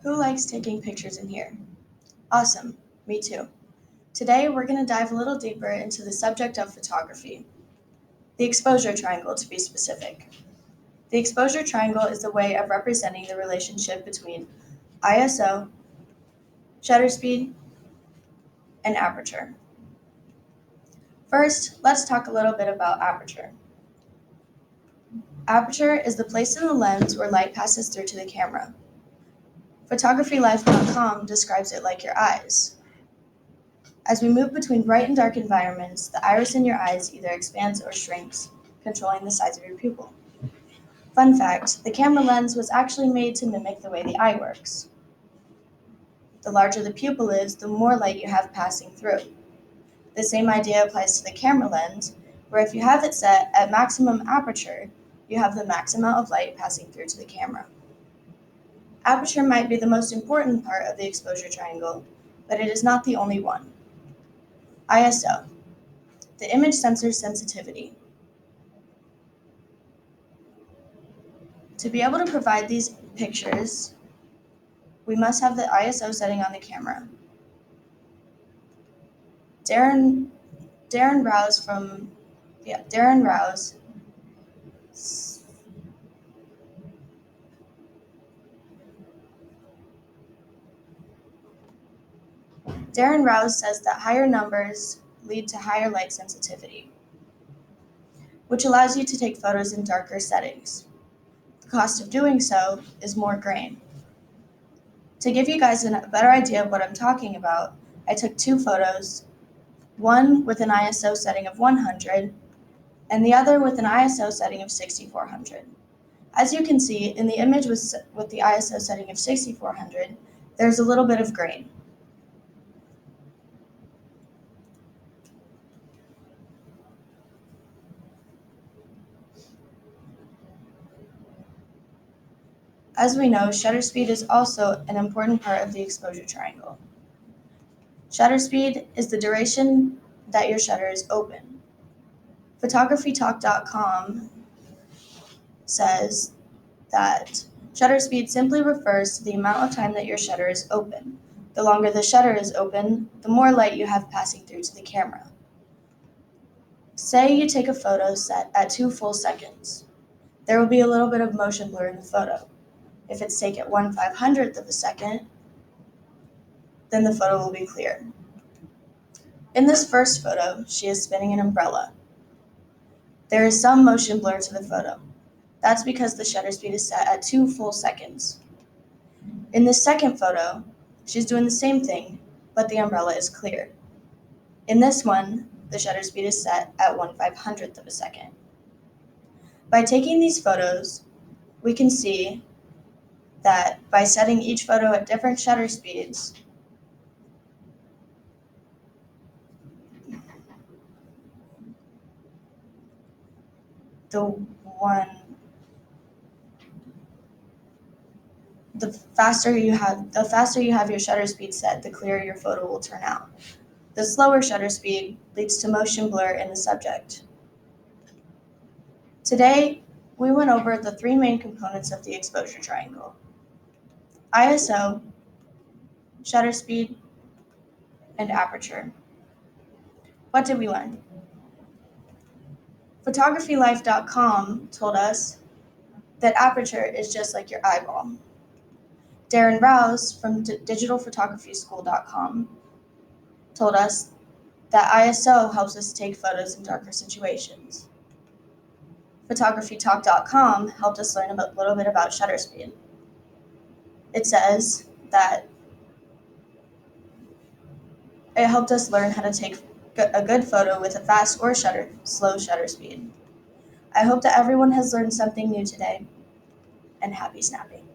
Who likes taking pictures in here? Awesome, me too. Today we're going to dive a little deeper into the subject of photography, the exposure triangle to be specific. The exposure triangle is a way of representing the relationship between ISO, shutter speed, and aperture. First, let's talk a little bit about aperture. Aperture is the place in the lens where light passes through to the camera. PhotographyLife.com describes it like your eyes. As we move between bright and dark environments, the iris in your eyes either expands or shrinks, controlling the size of your pupil. Fun fact, the camera lens was actually made to mimic the way the eye works. The larger the pupil is, the more light you have passing through. The same idea applies to the camera lens, where if you have it set at maximum aperture, you have the max amount of light passing through to the camera. Aperture might be the most important part of the exposure triangle, but it is not the only one. ISO, the image sensor sensitivity. To be able to provide these pictures, we must have the ISO setting on the camera. Darren Rouse says that higher numbers lead to higher light sensitivity, which allows you to take photos in darker settings. The cost of doing so is more grain. To give you guys a better idea of what I'm talking about, I took two photos, one with an ISO setting of 100 and the other with an ISO setting of 6400. As you can see, in the image with the ISO setting of 6400, there's a little bit of grain. As we know, shutter speed is also an important part of the exposure triangle. Shutter speed is the duration that your shutter is open. PhotographyTalk.com says that shutter speed simply refers to the amount of time that your shutter is open. The longer the shutter is open, the more light you have passing through to the camera. Say you take a photo set at 2 full seconds. There will be a little bit of motion blur in the photo. If it's taken at 1/500th of a second, then the photo will be clear. In this first photo, she is spinning an umbrella. There is some motion blur to the photo. That's because the shutter speed is set at 2 full seconds. In this second photo, she's doing the same thing, but the umbrella is clear. In this one, the shutter speed is set at 1/500th of a second. By taking these photos, we can see that by setting each photo at different shutter speeds, the faster you have your shutter speed set, the clearer your photo will turn out. The slower shutter speed leads to motion blur in the subject. Today, we went over the three main components of the exposure triangle: ISO, shutter speed, and aperture. What did we learn? PhotographyLife.com told us that aperture is just like your eyeball. Darren Rouse from DigitalPhotographySchool.com told us that ISO helps us take photos in darker situations. PhotographyTalk.com helped us learn a little bit about shutter speed. It says that it helped us learn how to take a good photo with a fast or slow shutter speed. I hope that everyone has learned something new today, and happy snapping.